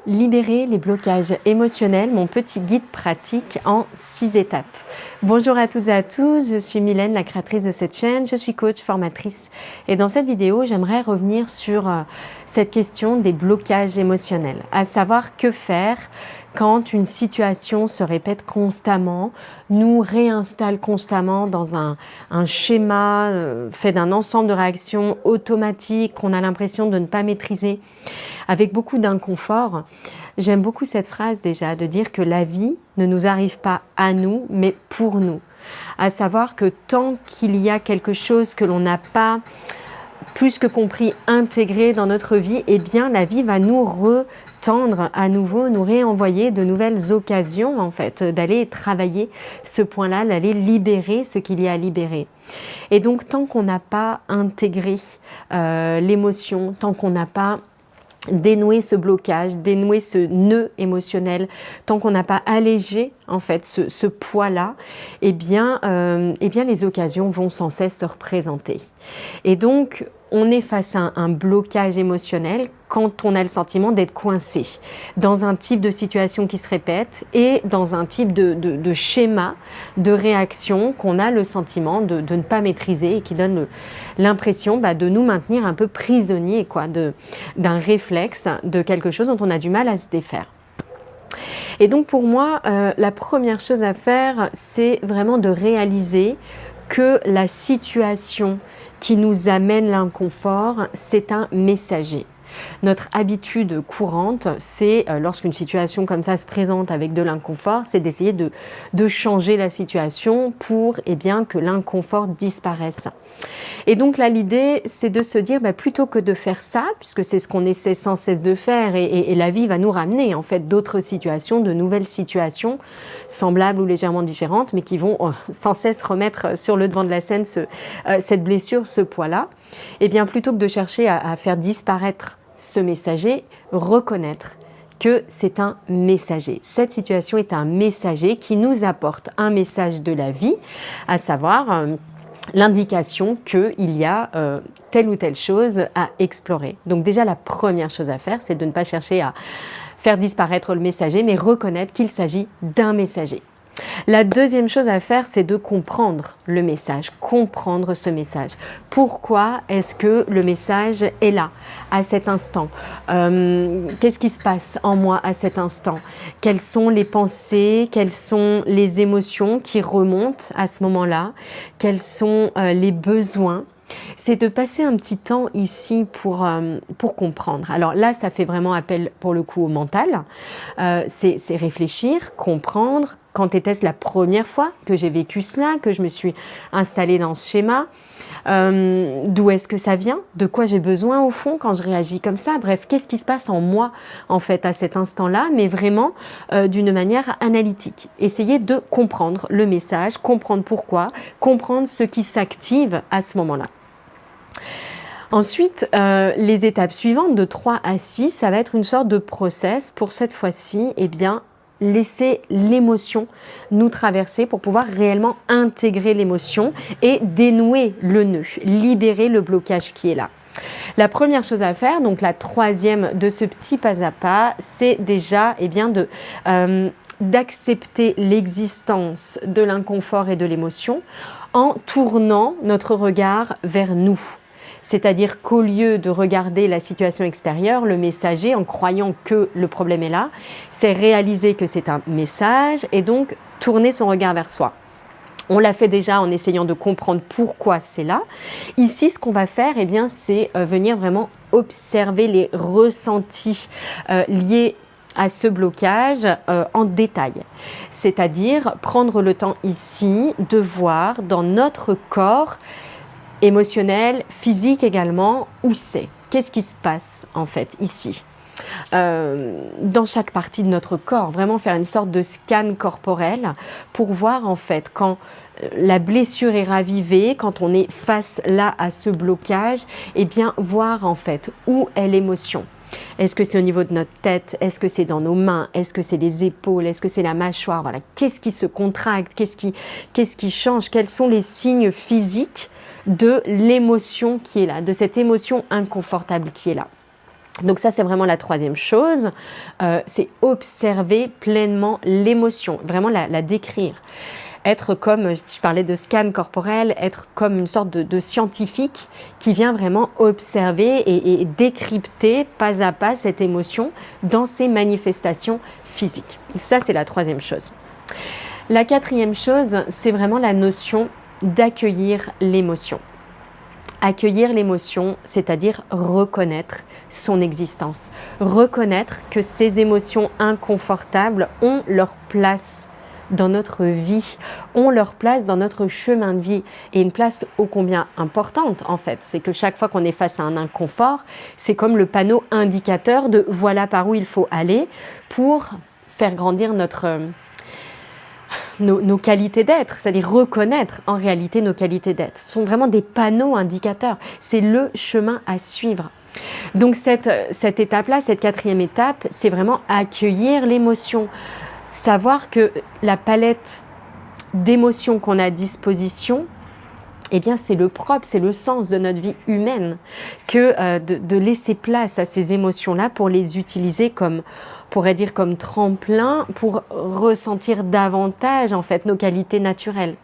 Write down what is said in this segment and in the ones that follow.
Libérer les blocages émotionnels, mon petit guide pratique en 6 étapes. Bonjour à toutes et à tous, je suis Mylène, la créatrice de cette chaîne, je suis coach, formatrice et dans cette vidéo, j'aimerais revenir sur cette question des blocages émotionnels, à savoir que faire quand une situation se répète constamment, nous réinstalle constamment dans un schéma fait d'un ensemble de réactions automatiques qu'on a l'impression de ne pas maîtriser, avec beaucoup d'inconfort. J'aime beaucoup cette phrase déjà, de dire que la vie ne nous arrive pas à nous, mais pour nous. À savoir que tant qu'il y a quelque chose que l'on n'a pas plus que compris, intégré dans notre vie, eh bien la vie va nous retendre à nouveau, nous réenvoyer de nouvelles occasions en fait, d'aller travailler ce point-là, d'aller libérer ce qu'il y a à libérer. Et donc tant qu'on n'a pas intégré l'émotion, tant qu'on n'a pas dénouer ce blocage, dénouer ce nœud émotionnel, tant qu'on n'a pas allégé en fait ce poids-là, eh bien les occasions vont sans cesse se représenter. Et donc on est face à un blocage émotionnel quand on a le sentiment d'être coincé dans un type de situation qui se répète et dans un type de schéma de réaction qu'on a le sentiment de ne pas maîtriser et qui donne l'impression de nous maintenir un peu prisonniers d'un réflexe, de quelque chose dont on a du mal à se défaire. Et donc pour moi, la première chose à faire, c'est vraiment de réaliser que la situation qui nous amène l'inconfort, c'est un messager. Notre habitude courante, c'est lorsqu'une situation comme ça se présente avec de l'inconfort, c'est d'essayer de changer la situation pour que l'inconfort disparaisse. Et donc là, l'idée, c'est de se dire, plutôt que de faire ça, puisque c'est ce qu'on essaie sans cesse de faire, et la vie va nous ramener en fait d'autres situations, de nouvelles situations, semblables ou légèrement différentes, mais qui vont sans cesse remettre sur le devant de la scène cette blessure, ce poids-là, et bien plutôt que de chercher à faire disparaître ce messager, reconnaître que c'est un messager. Cette situation est un messager qui nous apporte un message de la vie, à savoir l'indication qu'il y a telle ou telle chose à explorer. Donc déjà, la première chose à faire, c'est de ne pas chercher à faire disparaître le messager, mais reconnaître qu'il s'agit d'un messager. La deuxième chose à faire, c'est de comprendre le message, comprendre ce message. Pourquoi est-ce que le message est là, à cet instant? Qu'est-ce qui se passe en moi à cet instant? Quelles sont les pensées, quelles sont les émotions qui remontent à ce moment-là? Quels sont les besoins? C'est de passer un petit temps ici pour comprendre. Alors là, ça fait vraiment appel pour le coup au mental. C'est réfléchir, comprendre. Quand était-ce la première fois que j'ai vécu cela, que je me suis installée dans ce schéma? D'où est-ce que ça vient? De quoi j'ai besoin au fond quand je réagis comme ça? Bref, qu'est-ce qui se passe en moi en fait à cet instant-là, mais vraiment d'une manière analytique. Essayer de comprendre le message, comprendre pourquoi, comprendre ce qui s'active à ce moment-là. Ensuite, les étapes suivantes de 3 à 6, ça va être une sorte de process pour cette fois-ci, laisser l'émotion nous traverser pour pouvoir réellement intégrer l'émotion et dénouer le nœud, libérer le blocage qui est là. La première chose à faire, donc la troisième de ce petit pas à pas, c'est déjà d'accepter l'existence de l'inconfort et de l'émotion en tournant notre regard vers nous. C'est-à-dire qu'au lieu de regarder la situation extérieure, le messager, en croyant que le problème est là, c'est réaliser que c'est un message et donc tourner son regard vers soi. On l'a fait déjà en essayant de comprendre pourquoi c'est là. Ici, ce qu'on va faire, c'est venir vraiment observer les ressentis liés à ce blocage en détail. C'est-à-dire prendre le temps ici de voir dans notre corps émotionnel, physique également, où c'est? Qu'est-ce qui se passe en fait ici? Dans chaque partie de notre corps, vraiment faire une sorte de scan corporel pour voir en fait quand la blessure est ravivée, quand on est face là à ce blocage, voir en fait où est l'émotion. Est-ce que c'est au niveau de notre tête? Est-ce que c'est dans nos mains? Est-ce que c'est les épaules? Est-ce que c'est la mâchoire? Voilà. Qu'est-ce qui se contracte? Qu'est-ce qui change? Quels sont les signes physiques de l'émotion qui est là, de cette émotion inconfortable qui est là? Donc ça, c'est vraiment la troisième chose, c'est observer pleinement l'émotion, vraiment la décrire. Être comme, je parlais de scan corporel, être comme une sorte de scientifique qui vient vraiment observer et décrypter pas à pas cette émotion dans ses manifestations physiques. Ça, c'est la troisième chose. La quatrième chose, c'est vraiment la notion d'accueillir l'émotion. Accueillir l'émotion, c'est-à-dire reconnaître son existence. Reconnaître que ces émotions inconfortables ont leur place dans notre vie, ont leur place dans notre chemin de vie, et une place ô combien importante en fait. C'est que chaque fois qu'on est face à un inconfort, c'est comme le panneau indicateur de voilà par où il faut aller pour faire grandir nos qualités d'être, c'est-à-dire reconnaître en réalité nos qualités d'être. Ce sont vraiment des panneaux indicateurs, c'est le chemin à suivre. Donc cette étape-là, cette quatrième étape, c'est vraiment accueillir l'émotion. Savoir que la palette d'émotions qu'on a à disposition, eh bien c'est le propre, c'est le sens de notre vie humaine, que de laisser place à ces émotions-là pour les utiliser comme, on pourrait dire comme tremplin pour ressentir davantage en fait nos qualités naturelles.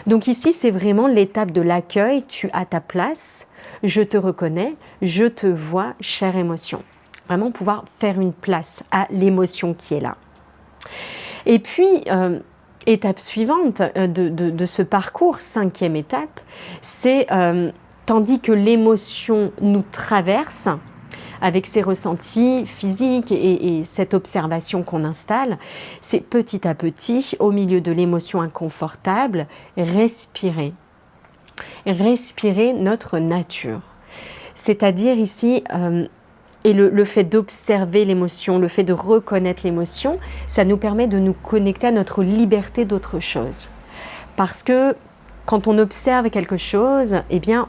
Donc ici c'est vraiment l'étape de l'accueil, tu as ta place, je te reconnais, je te vois, chère émotion. Vraiment pouvoir faire une place à l'émotion qui est là. Et puis, étape suivante de ce parcours, cinquième étape, c'est tandis que l'émotion nous traverse, avec ses ressentis physiques et cette observation qu'on installe, c'est petit à petit, au milieu de l'émotion inconfortable, respirer. Respirer notre nature. C'est-à-dire ici... Et le fait d'observer l'émotion, le fait de reconnaître l'émotion, ça nous permet de nous connecter à notre liberté d'autre chose. Parce que quand on observe quelque chose, eh bien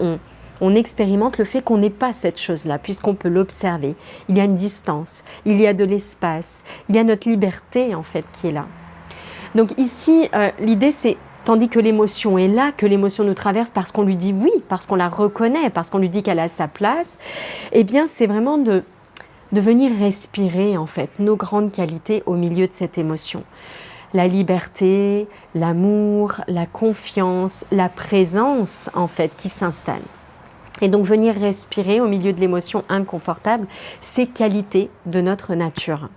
on expérimente le fait qu'on n'est pas cette chose-là, puisqu'on peut l'observer. Il y a une distance, il y a de l'espace, il y a notre liberté en fait qui est là. Donc ici, l'idée c'est, tandis que l'émotion est là, que l'émotion nous traverse parce qu'on lui dit oui, parce qu'on la reconnaît, parce qu'on lui dit qu'elle a sa place, eh bien c'est vraiment de venir respirer en fait nos grandes qualités au milieu de cette émotion. La liberté, l'amour, la confiance, la présence en fait qui s'installe. Et donc venir respirer au milieu de l'émotion inconfortable, ces qualités de notre nature.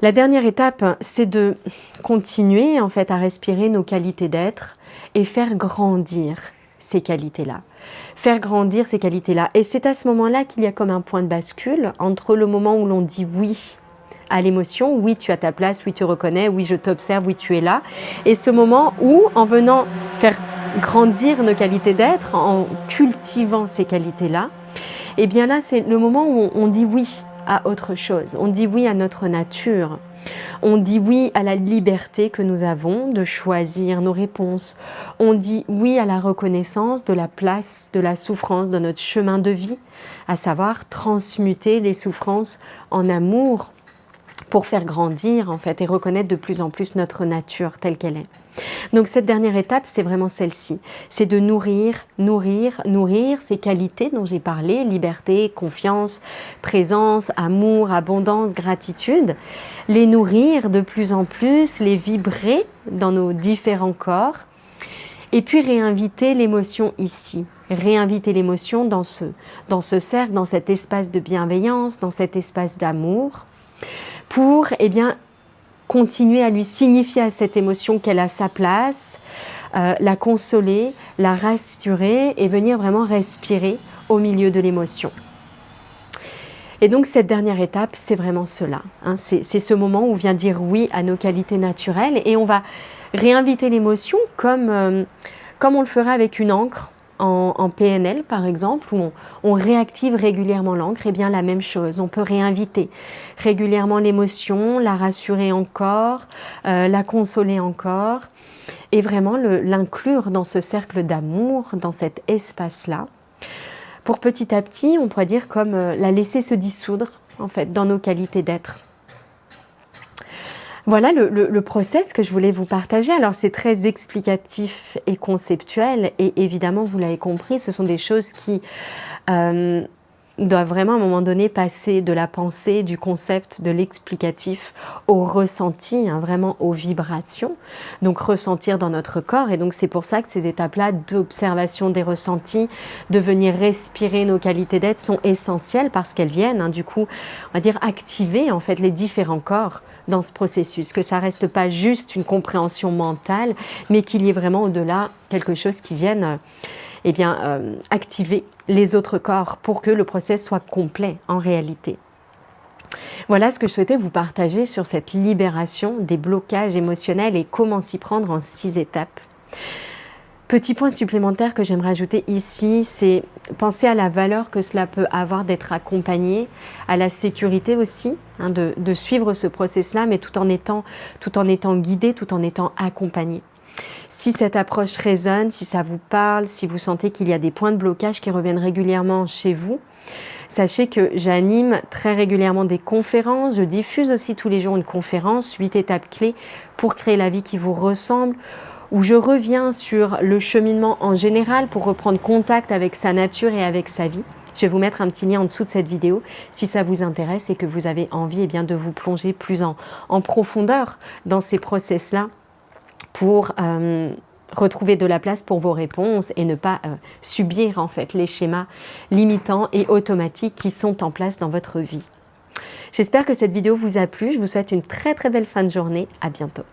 La dernière étape, c'est de continuer en fait à respirer nos qualités d'être et faire grandir ces qualités-là. Faire grandir ces qualités-là. Et c'est à ce moment-là qu'il y a comme un point de bascule entre le moment où l'on dit oui à l'émotion, oui tu as ta place, oui tu reconnais, oui je t'observe, oui tu es là, et ce moment où en venant faire grandir nos qualités d'être, en cultivant ces qualités-là, et bien là c'est le moment où on dit oui à autre chose, on dit oui à notre nature, on dit oui à la liberté que nous avons de choisir nos réponses, on dit oui à la reconnaissance de la place de la souffrance dans notre chemin de vie, à savoir transmuter les souffrances en amour pour faire grandir en fait et reconnaître de plus en plus notre nature telle qu'elle est. Donc cette dernière étape, c'est vraiment celle-ci, c'est de nourrir ces qualités dont j'ai parlé, liberté, confiance, présence, amour, abondance, gratitude, les nourrir de plus en plus, les vibrer dans nos différents corps, et puis réinviter l'émotion ici, réinviter l'émotion dans ce cercle, dans cet espace de bienveillance, dans cet espace d'amour, pour continuer à lui signifier à cette émotion qu'elle a sa place, la consoler, la rassurer et venir vraiment respirer au milieu de l'émotion. Et donc cette dernière étape, c'est vraiment cela. Hein, c'est ce moment où on vient dire oui à nos qualités naturelles et on va réinviter l'émotion comme on le ferait avec une encre en PNL par exemple, où on réactive régulièrement l'encre, et bien la même chose, on peut réinviter régulièrement l'émotion, la rassurer encore, la consoler encore, et vraiment l'inclure dans ce cercle d'amour, dans cet espace-là, pour petit à petit, on pourrait dire comme la laisser se dissoudre en fait dans nos qualités d'être. Voilà le process que je voulais vous partager. Alors c'est très explicatif et conceptuel et évidemment, vous l'avez compris, ce sont des choses qui doivent vraiment à un moment donné passer de la pensée, du concept, de l'explicatif au ressenti, hein, vraiment aux vibrations, donc ressentir dans notre corps. Et donc c'est pour ça que ces étapes-là d'observation des ressentis, de venir respirer nos qualités d'être sont essentielles parce qu'elles viennent, hein, du coup, on va dire activer en fait les différents corps dans ce processus, que ça reste pas juste une compréhension mentale, mais qu'il y ait vraiment au-delà quelque chose qui vienne eh bien, activer les autres corps pour que le process soit complet en réalité. Voilà ce que je souhaitais vous partager sur cette libération des blocages émotionnels et comment s'y prendre en 6 étapes. Petit point supplémentaire que j'aimerais ajouter ici, c'est penser à la valeur que cela peut avoir d'être accompagné, à la sécurité aussi, hein, de suivre ce process-là, mais tout en étant guidé, tout en étant accompagné. Si cette approche résonne, si ça vous parle, si vous sentez qu'il y a des points de blocage qui reviennent régulièrement chez vous, sachez que j'anime très régulièrement des conférences. Je diffuse aussi tous les jours une conférence, 8 étapes clés pour créer la vie qui vous ressemble, où je reviens sur le cheminement en général pour reprendre contact avec sa nature et avec sa vie. Je vais vous mettre un petit lien en dessous de cette vidéo si ça vous intéresse et que vous avez envie de vous plonger plus en profondeur dans ces process-là, pour retrouver de la place pour vos réponses et ne pas subir en fait les schémas limitants et automatiques qui sont en place dans votre vie. J'espère que cette vidéo vous a plu. Je vous souhaite une très très belle fin de journée. À bientôt.